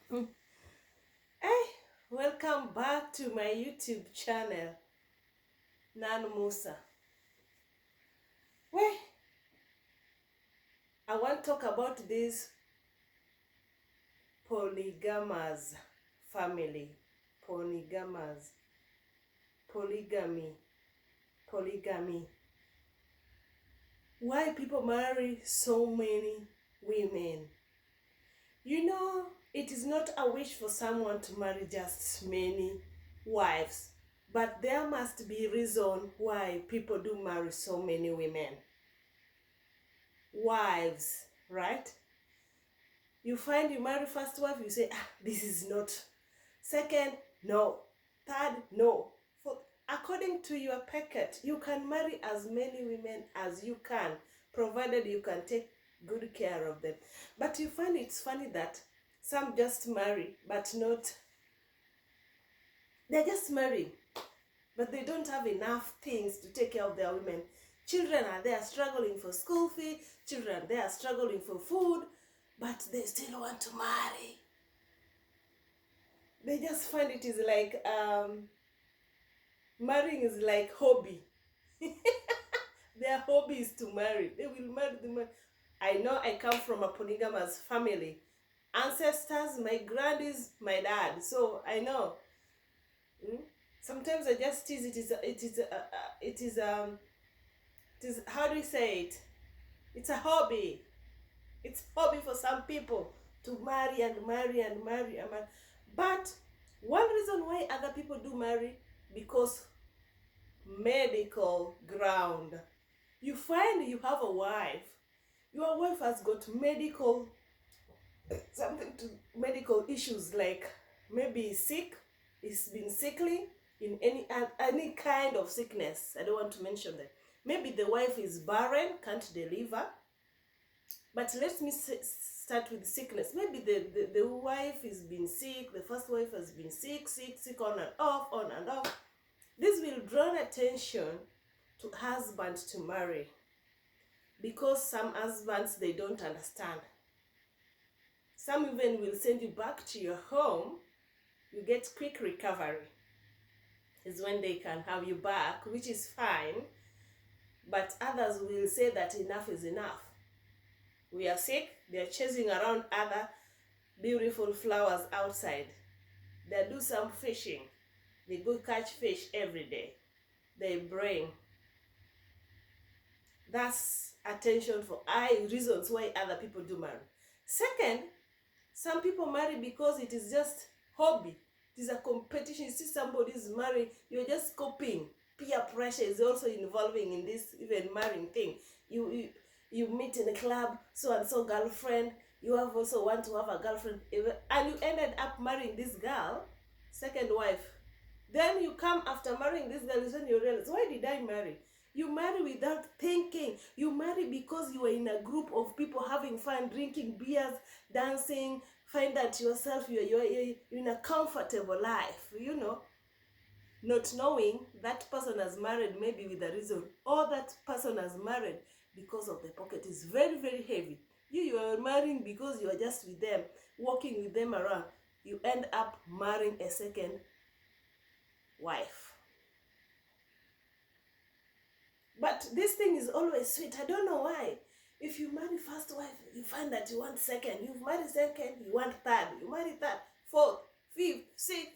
Hey, welcome back to my YouTube channel, Nan Musa. Well, I want to talk about this polygamous family. Polygamous, polygamy, polygamy. Why people marry so many women? It is not a wish for someone to marry just many wives, but there must be a reason why people do marry so many women. Wives, right? You find you marry first wife, you say, this is not. Second, no. Third, no. Fourth, according to your packet, you can marry as many women as you can, provided you can take good care of them. But you find it's funny that some just marry, but not. They're just marrying, but they don't have enough things to take care of their women. Children are there struggling for school fee, children are there struggling for food, but they still want to marry. They just find it is like marrying is like hobby. Their hobby is to marry. They will marry the man. I know I come from a polygamous family. Ancestors, my grandies, my dad. So I know. Sometimes I just tease it is how do you say it? It's a hobby. It's hobby for some people to marry and marry and marry and marry. But one reason why other people do marry, because medical ground. You find you have a wife. Your wife has got medical issues, like maybe sick, it's been sickly in any kind of sickness. I don't want to mention that. Maybe the wife is barren, can't deliver. But let me start with sickness. Maybe the wife has been sick, the first wife has been sick, on and off, on and off. This will draw attention to husband to marry, because some husbands, they don't understand. Some even will send you back to your home. You get quick recovery. Is when they can have you back, which is fine. But others will say that enough is enough. We are sick. They're chasing around other beautiful flowers outside. They do some fishing. They go catch fish every day. They bring. That's attention for reasons why other people do marry. Second, some people marry because it is just hobby. It is a competition. You see somebody is married, you're just copying. Peer pressure is also involving in this even marrying thing. You meet in a club, so and so girlfriend. You have also want to have a girlfriend, and you ended up marrying this girl, second wife. Then you come after marrying this girl, and you realize, why did I marry? You marry without thinking. You marry because you were in a group of people having fun, drinking beers, dancing, find that yourself, you're in a comfortable life, not knowing that person has married maybe with a reason, or that person has married because of the pocket is very, very heavy. You are marrying because you are just with them, walking with them around. You end up marrying a second wife. But this thing is always sweet. I don't know why. If you marry first wife, you find that you want second. You marry second, you want third. You marry third, fourth, fifth, sixth.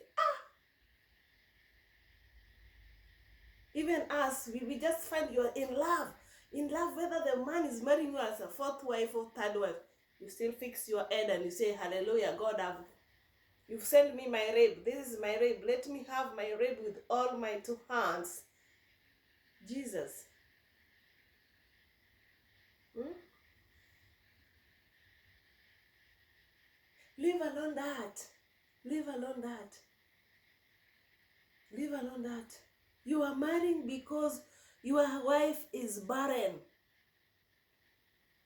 Even us, we just find you're in love. In love, whether the man is marrying you as a fourth wife or third wife, you still fix your head and you say, hallelujah, God, you've sent me my rape. This is my rape. Let me have my rape with all my two hands. Jesus. Leave alone that. Leave alone that. Leave alone that. You are marrying because your wife is barren.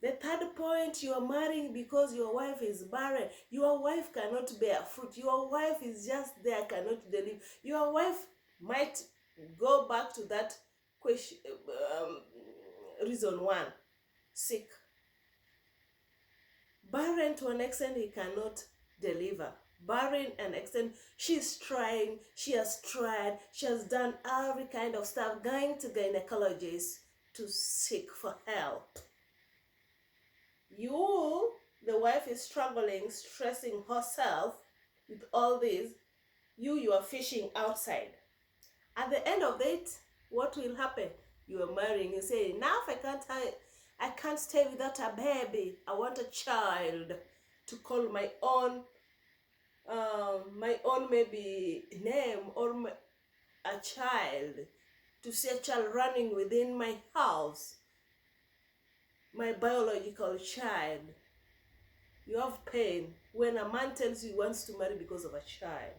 The third point, you are marrying because your wife is barren. Your wife cannot bear fruit. Your wife is just there, cannot deliver. Your wife might go back to that question, reason one, sick. Barren to an extent, he cannot deliver. barren and extend. She's trying, she has tried, she has done every kind of stuff, going to gynecologists to seek for help. You, the wife, is struggling, stressing herself with all this. You are fishing outside. At the end of it, what will happen? You are marrying, you say, enough, I can't stay without a baby. I want a child to call my own maybe name, or a child, to see a child running within my house, my biological child. You have pain when a man tells you he wants to marry because of a child.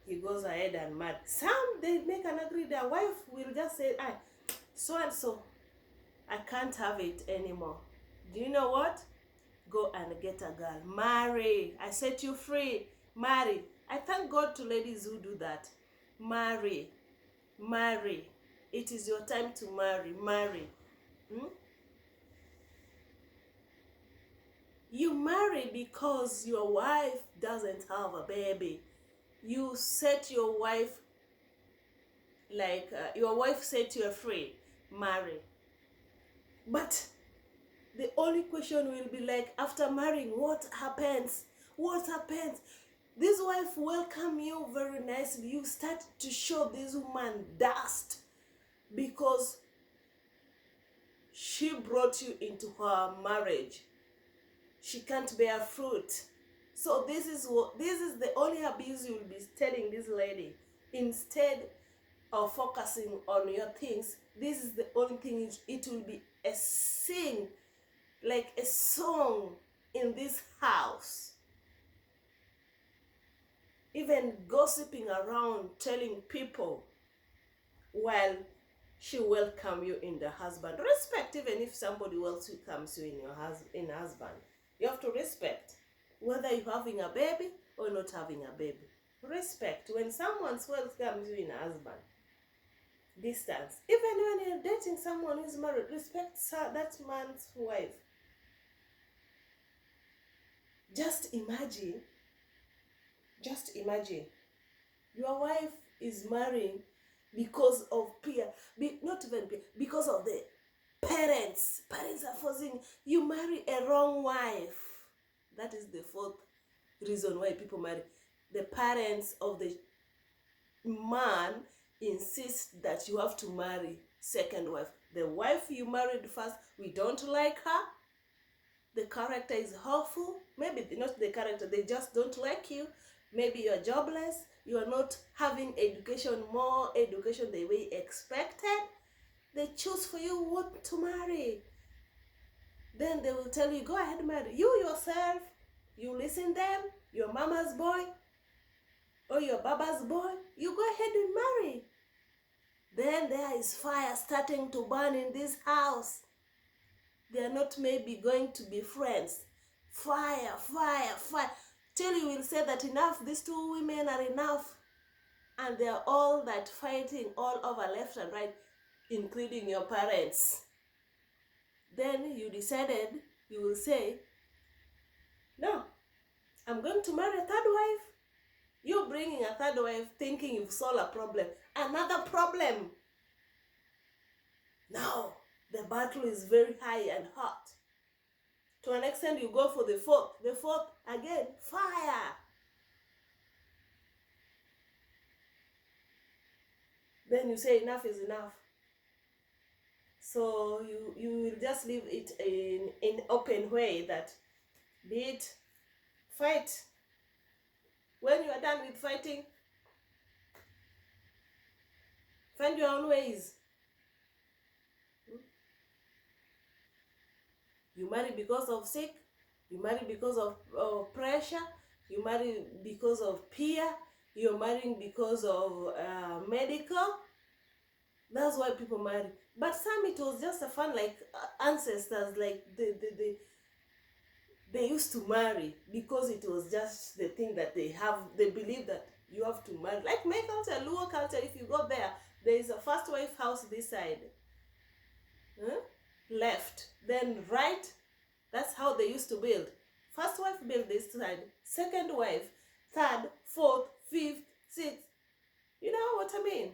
He goes ahead and marry. Some, they make an agree. Their wife will just say, so and so, I can't have it anymore. Do you know what? Go and get a girl. Marry. I set you free. Marry. I thank God to ladies who do that. Marry. Marry. It is your time to marry. Marry. You marry because your wife doesn't have a baby. You set your wife, your wife set you free. Marry. But the only question will be like, after marrying, what happens? What happens? This wife welcome you very nicely. You start to show this woman dust because she brought you into her marriage. She can't bear fruit. So this is the only abuse you will be telling this lady. Instead of focusing on your things, this is the only thing. It will be a sing, like a song in this house. Even gossiping around, telling people while she welcome you in the husband. Respect, even if somebody else welcomes you in husband. You have to respect whether you're having a baby or not having a baby. Respect when someone welcomes you in a husband. Distance. Even when you're dating someone who's married, respect that man's wife. Just imagine, your wife is marrying because of peer, not even peer, because of the parents. Parents are forcing you marry a wrong wife. That is the fourth reason why people marry. The parents of the man insist that you have to marry second wife. The wife you married first, we don't like her. The character is awful. Maybe not the character, they just don't like you. Maybe you're jobless. You are not having more education the way expected. They choose for you what to marry. Then they will tell you, go ahead, marry. You yourself, you listen them, your mama's boy or your baba's boy, you go ahead and marry. Then there is fire starting to burn in this house. They are not maybe going to be friends. Fire, fire, fire. Till you will say that enough, these two women are enough. And they are all that fighting all over left and right, including your parents. Then you decided, you will say, no, I'm going to marry a third wife. You're bringing a third wife thinking you've solved a problem. Another problem. Now, the battle is very high and hot. To an extent, you go for the fourth. The fourth, again, fire. Then you say enough is enough. So you will just leave it in open way that, be it, fight. When you are done with fighting, find your own ways. You marry because of sick. You marry because of pressure. You marry because of peer. You're marrying because of medical. That's why people marry. But some, it was just a fun, like ancestors, like they used to marry because it was just the thing that they have. They believe that you have to marry. Like my culture, Luo culture, if you go there is a first wife house this side. Left, then right. That's how they used to build. First wife build this side, second wife, third, fourth, fifth, sixth. You know what I mean?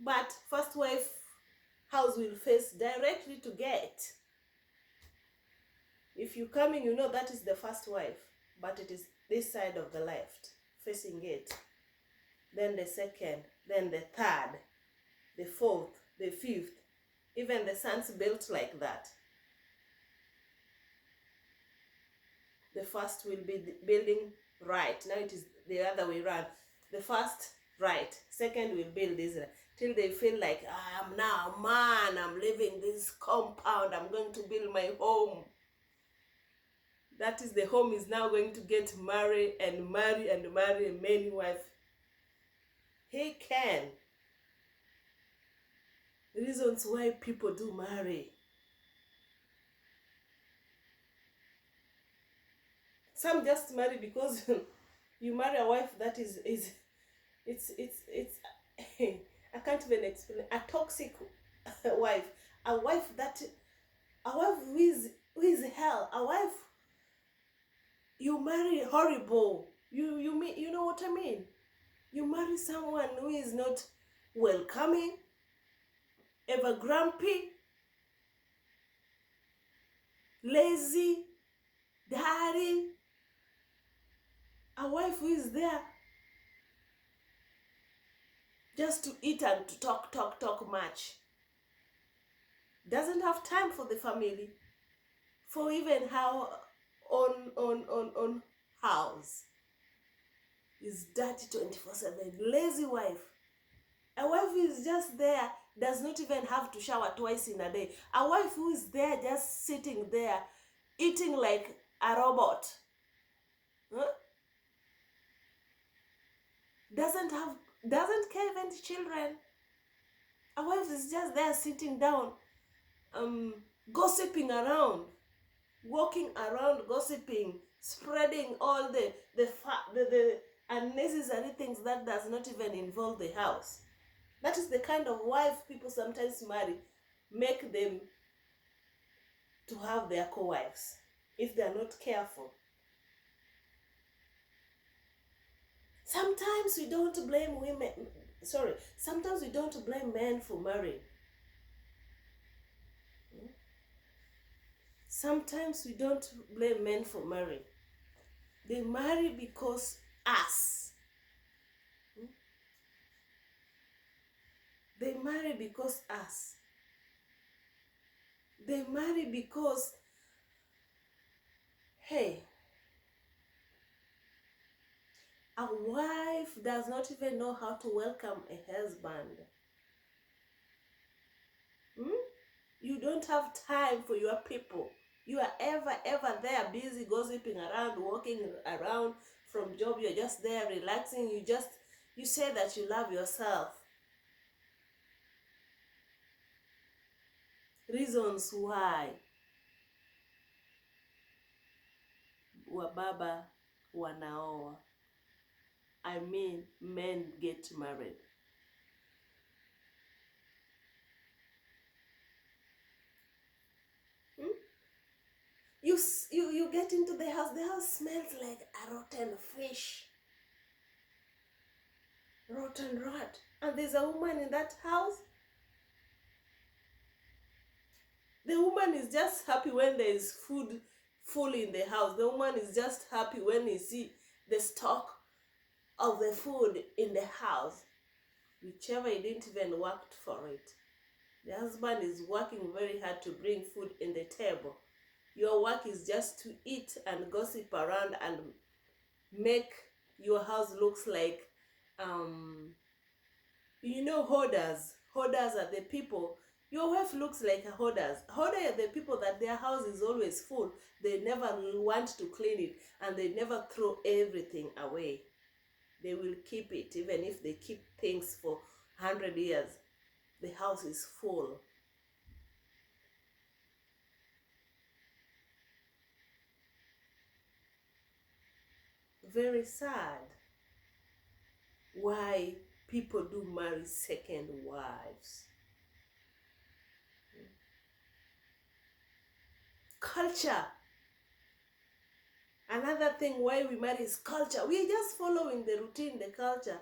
But first wife house will face directly to gate. If you come in, you know that is the first wife, but it is this side of the left, facing gate. Then the second, then the third, the fourth, the fifth. Even the sons built like that. The first will be building right. Now it is the other way around. The first right, second will build this right, till they feel like, I'm now a man, I'm living this compound, I'm going to build my home. That is, the home is now going to get married and marry and marry many wives. He can. Reasons why people do marry. Some just marry because you marry a wife that is it's I can't even explain. A toxic wife, a wife who is hell, a wife you marry horrible. You know what I mean? You marry someone who is not welcoming, ever grumpy, lazy, dirty. A wife who is there just to eat and to talk much. Doesn't have time for the family, for even how on house. Is dirty 24/7. Lazy wife. A wife who is just there, does not even have to shower twice in a day. A wife who is there just sitting there, eating like a robot. Huh? Doesn't care even the children. A wife is just there sitting down, gossiping around, walking around gossiping, spreading all the unnecessary things that does not even involve the house. That is the kind of wife people sometimes marry, make them to have their co-wives if they are not careful. Sometimes we don't blame sometimes we don't blame men for marrying. Sometimes we don't blame men for marrying. They marry because us. They marry because us. They marry because, hey, a wife does not even know how to welcome a husband. You don't have time for your people. You are ever there, busy gossiping around, walking around from job. You're just there relaxing. You say that you love yourself. Reasons why wababa wanaoa. I mean, men get married. You get into the house smells like a rotten fish, rotten rat, and there's a woman in that house. The woman is just happy when there is food full in the house. The woman is just happy when you see the stock of the food in the house, whichever he didn't even work for it. The husband is working very hard to bring food in the table. Your work is just to eat and gossip around and make your house looks like, hoarders. Hoarders are the people. Your wife looks like a hoarders. Hoarders are the people that their house is always full. They never want to clean it, and they never throw everything away. They will keep it, even if they keep things for 100 years. The house is full. Very sad why people do marry second wives. Culture. Another thing why we marry is culture. We are just following the routine, the culture.